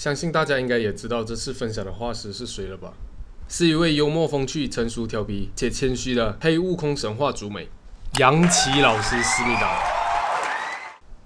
相信大家应该也知道这次分享的画师是谁了吧？是一位幽默风趣、成熟调皮且谦虚的黑悟空神话主美杨奇老师思密达。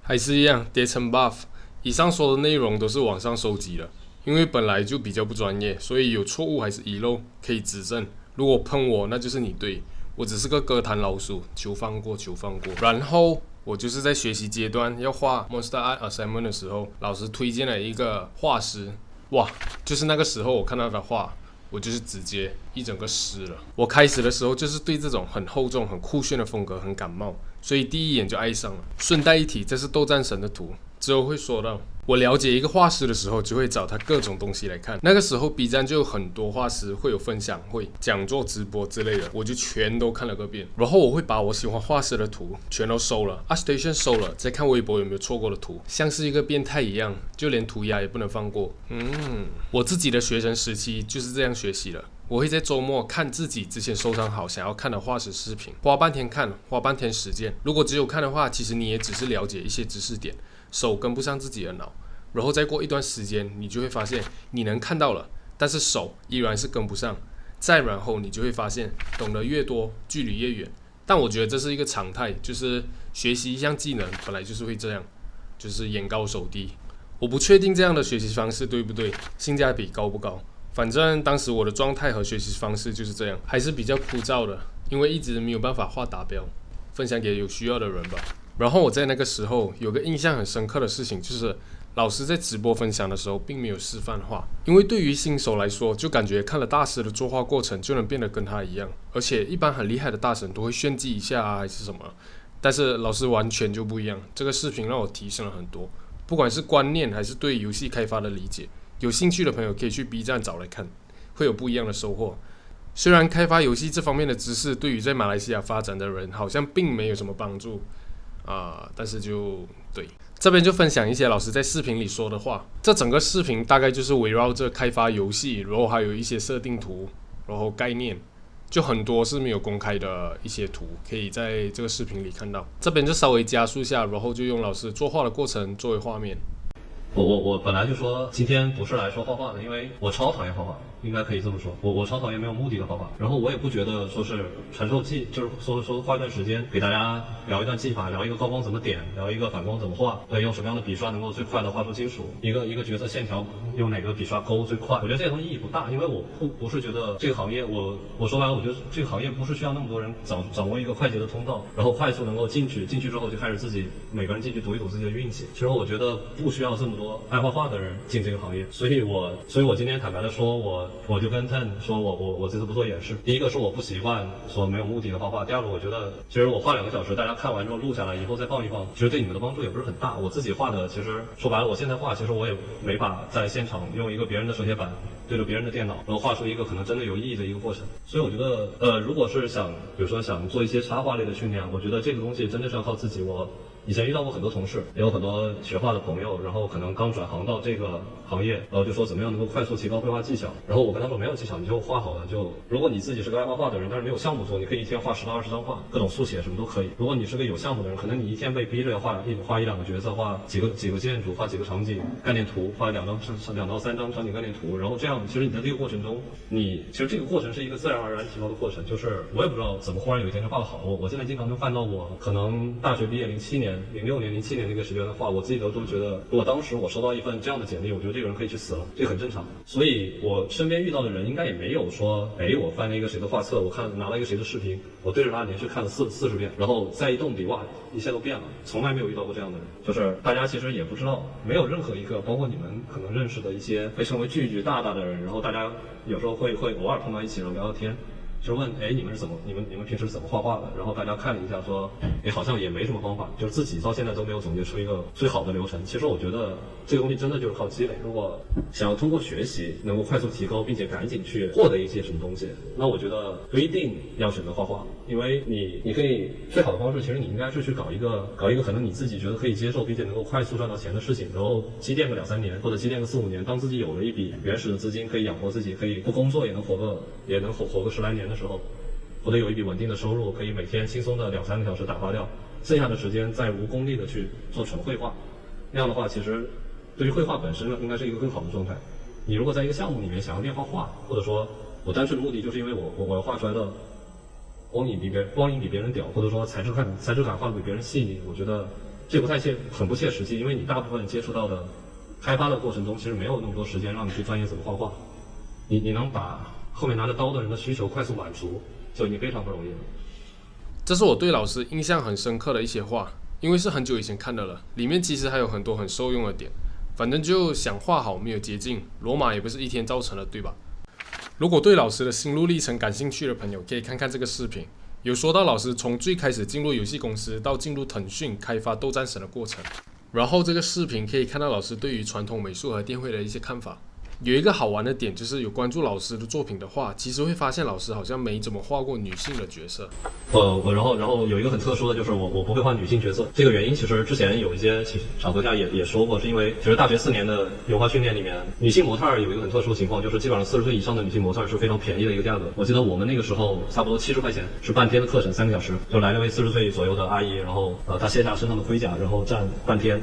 还是一样，叠层 buff。以上说的内容都是网上收集的，因为本来就比较不专业，所以有错误还是遗漏可以指正。如果喷我，那就是你对，我只是个歌坛老鼠，求放过，求放过。然后我就是在学习阶段要画 Monster Art Assignment 的时候，老师推荐了一个画师，哇，就是那个时候我看到他画，我就是直接一整个湿了。我开始的时候就是对这种很厚重、很酷炫的风格很感冒，所以第一眼就爱上了。顺带一提，这是斗战神的图，之后会说到。我了解一个画师的时候，就会找他各种东西来看。那个时候 B 站就有很多画师会有分享会、讲座、直播之类的，我就全都看了个遍。然后我会把我喜欢画师的图全都收了 ，ArtStation 收了，再看微博有没有错过的图，像是一个变态一样，就连涂鸦也不能放过。我自己的学生时期就是这样学习的。我会在周末看自己之前收藏好想要看的画师视频，花半天看，花半天实践。如果只有看的话，其实你也只是了解一些知识点，手跟不上自己的脑。然后再过一段时间，你就会发现你能看到了，但是手依然是跟不上。再然后你就会发现，懂得越多，距离越远。但我觉得这是一个常态，就是学习一项技能本来就是会这样，就是眼高手低。我不确定这样的学习方式对不对，性价比高不高。反正当时我的状态和学习方式就是这样，还是比较枯燥的，因为一直没有办法画达标，分享给有需要的人吧。然后我在那个时候有个印象很深刻的事情，就是老师在直播分享的时候并没有示范画，因为对于新手来说，就感觉看了大师的作画过程就能变得跟他一样，而且一般很厉害的大神都会炫技一下啊，还是什么。但是老师完全就不一样，这个视频让我提升了很多，不管是观念还是对游戏开发的理解。有兴趣的朋友可以去 B 站找来看，会有不一样的收获。虽然开发游戏这方面的知识对于在马来西亚发展的人好像并没有什么帮助但是就对。这边就分享一些老师在视频里说的话。这整个视频大概就是围绕着开发游戏，然后还有一些设定图，然后概念，就很多是没有公开的一些图，可以在这个视频里看到。这边就稍微加速一下，然后就用老师作画的过程作为画面。我本来就说今天不是来说画画的，因为我超讨厌画画，应该可以这么说。我超讨厌没有目的的画画，然后我也不觉得说是传授技，就是说花一段时间给大家聊一段技法，聊一个高光怎么点，聊一个反光怎么画，用什么样的笔刷能够最快的画出金属，一个角色线条用哪个笔刷勾最快。我觉得这些东西意义不大，因为我不是觉得这个行业，我说白了，我觉得这个行业不是需要那么多人掌握一个快捷的通道，然后快速能够进去之后就开始自己每个人进去赌一赌自己的运气。其实我觉得不需要这么多爱画画的人进这个行业，所以我今天坦白的说，我就跟 Ten 说我这次不做演示。第一个是我不习惯说没有目的的画画，第二个我觉得其实我画2个小时，大家看完之后录下来以后再放一放，其实对你们的帮助也不是很大。我自己画的其实说白了，我现在画其实我也没法在现场用一个别人的手写板对着别人的电脑，然后画出一个可能真的有意义的一个过程。所以我觉得如果是比如说想做一些插画类的训练，我觉得这个东西真的是要靠自己。我以前遇到过很多同事，也有很多学画的朋友，然后可能刚转行到这个行业，然后就说怎么样能够快速提高绘画技巧。然后我跟他说没有技巧，你就画好了。就如果你自己是个爱画画的人，但是没有项目做，你可以一天画10到20张画，各种速写什么都可以。如果你是个有项目的人，可能你一天被逼着要画一两个角色，画几个建筑，画几个场景概念图，画2到3张场景概念图。然后这样，其实你在这个过程中，其实这个过程是一个自然而然提高的过程。就是我也不知道怎么忽然有一天就画得好。我现在经常能翻到我可能大学毕业06年、07年那个时间的画，我自己都觉得，如果当时我收到一份这样的简历，我觉得这个人可以去死了，这个很正常。所以我身边遇到的人应该也没有说，我翻了一个谁的画册，我拿了一个谁的视频，我对着他连续看了40遍，然后再一动笔，哇，一切都变了。从来没有遇到过这样的人。就是大家其实也不知道，没有任何一个，包括你们可能认识的一些被称为巨大的人，然后大家有时候会偶尔碰到一起，然后聊聊天。就问你们平时怎么画画的？然后大家看了一下说，好像也没什么方法，就是自己到现在都没有总结出一个最好的流程。其实我觉得这个东西真的就是靠积累。如果想要通过学习能够快速提高，并且赶紧去获得一些什么东西，那我觉得不一定要选择画画，因为你可以最好的方式，其实你应该是去搞一个可能你自己觉得可以接受，并且能够快速赚到钱的事情，然后积淀个2-3年，或者积淀个4-5年，当自己有了一笔原始的资金，可以养活自己，可以不工作也能活个10来年的时候，或者有一笔稳定的收入，可以每天轻松的2-3个小时打发掉，剩下的时间再无功利的去做纯绘画。那样的话，其实对于绘画本身呢，应该是一个更好的状态。你如果在一个项目里面想要练画画，或者说我单纯的目的就是因为我要画出来的光影比别人屌，或者说材质感画的比别人细腻，我觉得这很不切实际，因为你大部分接触到的开发的过程中，其实没有那么多时间让你去钻研怎么画画。你能把后面拿着刀的人的需求快速满足，就已经非常不容易了。这是我对老师印象很深刻的一些话，因为是很久以前看的了，里面其实还有很多很受用的点。反正就想画好没有捷径，罗马也不是一天造成的，对吧？如果对老师的心路历程感兴趣的朋友，可以看看这个视频，有说到老师从最开始进入游戏公司到进入腾讯开发斗战神的过程。然后这个视频可以看到老师对于传统美术和电绘的一些看法。有一个好玩的点就是有关注老师的作品的话，其实会发现老师好像没怎么画过女性的角色。然后有一个很特殊的就是我不会画女性角色，这个原因其实之前有一些场合下也说过，是因为其实大学4年的油画训练里面，女性模特有一个很特殊的情况，就是基本上40岁以上的女性模特是非常便宜的一个价格。我记得我们那个时候差不多70块钱是半天的课程，3个小时，就来了位40岁左右的阿姨，然后她卸下身上的盔甲，然后站半天，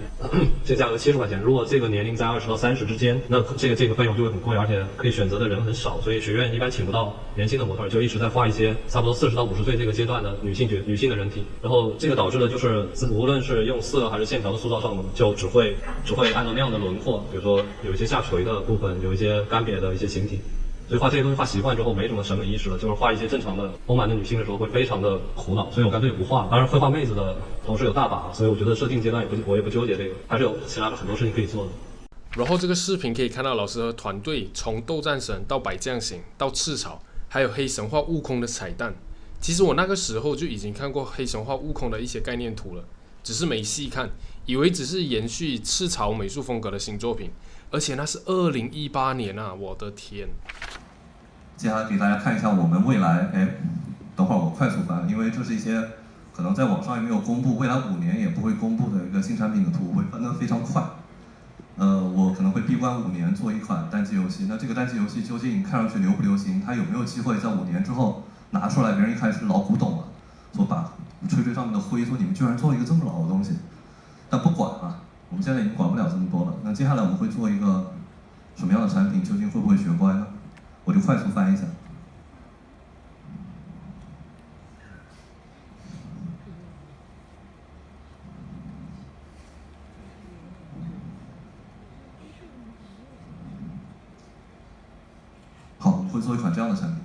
这价格70块钱。如果这个年龄在20到30之间，那这个费用就会很贵，而且可以选择的人很少，所以学院一般请不到年轻的模特，就一直在画一些差不多40到50岁这个阶段的女性的人体。然后这个导致的就是无论是用色还是线条的塑造上，就只会按照那样的轮廓，比如说有一些下垂的部分，有一些干瘪的一些形体。所以画这些东西画习惯之后没什么审美意识了，就是画一些正常的丰满的女性的时候会非常的苦恼，所以我干脆不画。当然会画妹子的同事有大把，所以我觉得设定阶段我也不纠结这个，还是有其他的很多事情可以做的。然后这个视频可以看到老师和团队从斗战神到百将行到赤潮，还有黑神话悟空的彩蛋。其实我那个时候就已经看过黑神话悟空的一些概念图了，只是没细看，以为只是延续赤潮美术风格的新作品，而且那是2018年啊，我的天！接下来给大家看一下我们未来，等会儿我快速翻，因为这是一些可能在网上也没有公布，未来5年也不会公布的一个新产品的图，会翻得非常快。我可能会闭关5年做一款单机游戏，那这个单机游戏究竟看上去流不流行？它有没有机会在5年之后拿出来，别人一看是老古董了，说把吹上面的灰，说你们居然做了一个这么老的东西。但不管了，我们现在已经管不了这么多了。那接下来我们会做一个什么样的产品？究竟会不会学乖呢？我就快速翻一下。好，我们会做一款这样的产品。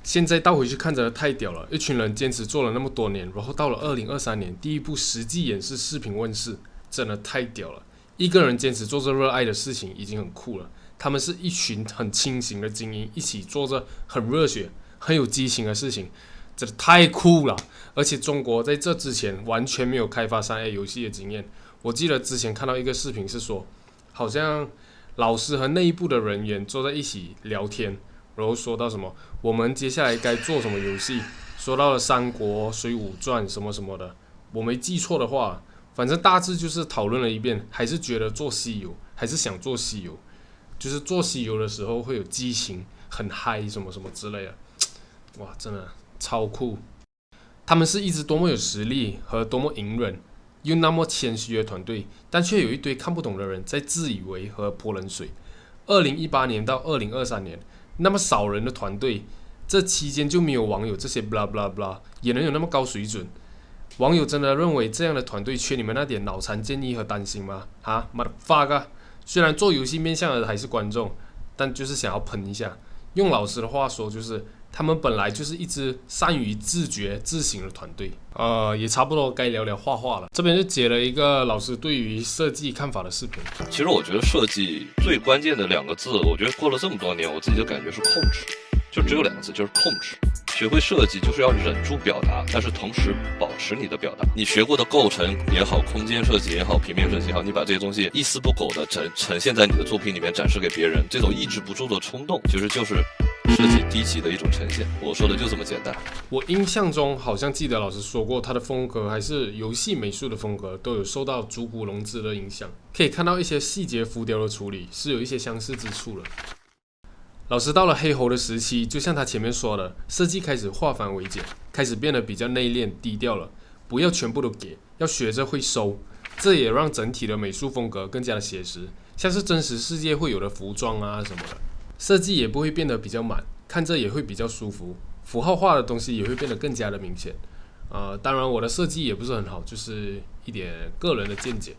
现在倒回去看着太屌了，一群人坚持做了那么多年，然后到了2023年，第一部实际演示视频问世，真的太屌了。一个人坚持做着热爱的事情已经很酷了，他们是一群很清醒的精英，一起做着很热血、很有激情的事情，真的太酷了。而且中国在这之前完全没有开发3A 游戏的经验。我记得之前看到一个视频是说，好像老师和内部的人员坐在一起聊天，然后说到什么我们接下来该做什么游戏，说到了三国、水浒传什么什么的，我没记错的话，反正大致就是讨论了一遍，还是觉得做西游，还是想做西游，就是做西游的时候会有激情，很嗨什么什么之类的，哇，真的超酷。他们是一支多么有实力和多么隐忍又那么谦虚的团队，但却有一堆看不懂的人在自以为和泼冷水。2018年到2023年，那么少人的团队，这期间就没有网友这些 blah blah blah 也能有那么高水准？网友真的认为这样的团队缺你们那点脑残建议和担心吗？哈 ，motherfucker！ 虽然做游戏面向的还是观众，但就是想要喷一下。用老师的话说，就是他们本来就是一支善于自觉自省的团队。也差不多该聊聊画画了。这边就截了一个老师对于设计看法的视频。其实我觉得设计最关键的2个字，我觉得过了这么多年，我自己的感觉是控制，就只有2个字，就是控制。学会设计就是要忍住表达，但是同时保持你的表达。你学过的构成也好，空间设计也好，平面设计也好，你把这些东西一丝不苟的呈现在你的作品里面展示给别人，这种抑制不住的冲动，其实就是设计低级的一种呈现。我说的就这么简单。我印象中好像记得老师说过，他的风格还是游戏美术的风格都有受到竹谷隆之的影响，可以看到一些细节浮雕的处理是有一些相似之处了。老师到了黑猴的时期，就像他前面说的，设计开始化繁为简，开始变得比较内敛低调了，不要全部都给，要学着会收。这也让整体的美术风格更加的写实，像是真实世界会有的服装啊什么的，设计也不会变得比较满，看着也会比较舒服。符号化的东西也会变得更加的明显。当然我的设计也不是很好，就是一点个人的见解。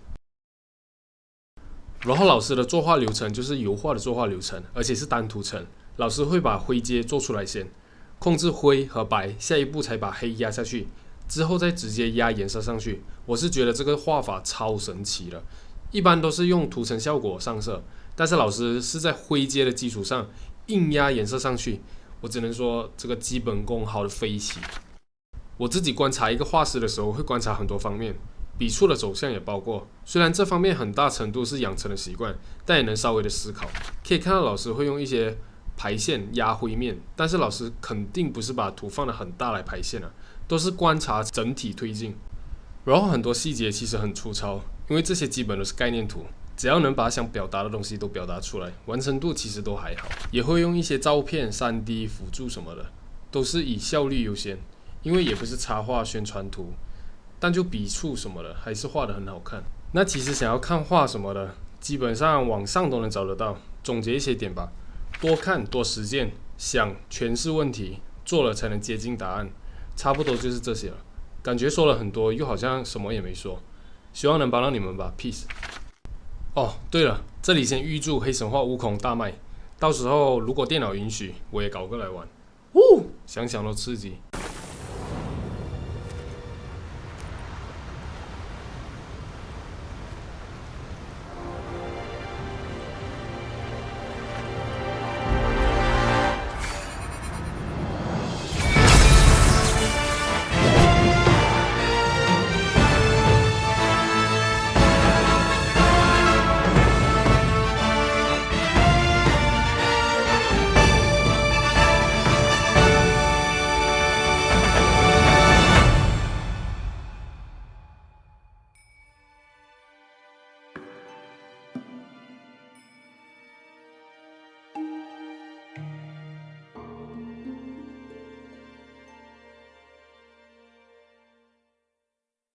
然后老师的作画流程就是油画的作画流程，而且是单图层。老师会把灰阶做出来先，控制灰和白，下一步才把黑压下去，之后再直接压颜色上去。我是觉得这个画法超神奇的，一般都是用图层效果上色，但是老师是在灰阶的基础上硬压颜色上去，我只能说这个基本功好的飞起。我自己观察一个画师的时候，会观察很多方面，笔触的走向也包括。虽然这方面很大程度是养成的习惯，但也能稍微的思考。可以看到老师会用一些排线压灰面，但是老师肯定不是把图放得很大来排线都是观察整体推进。然后很多细节其实很粗糙，因为这些基本都是概念图，只要能把想表达的东西都表达出来，完成度其实都还好。也会用一些照片、3D 辅助什么的，都是以效率优先，因为也不是插画宣传图，但就笔触什么的还是画得很好看。那其实想要看画什么的，基本上网上都能找得到。总结一些点吧，多看多实践，想诠释问题，做了才能接近答案，差不多就是这些了。感觉说了很多，又好像什么也没说，希望能帮到你们吧 ，peace。哦，对了，这里先预祝黑神话悟空大卖，到时候如果电脑允许，我也搞个来玩，想想都刺激。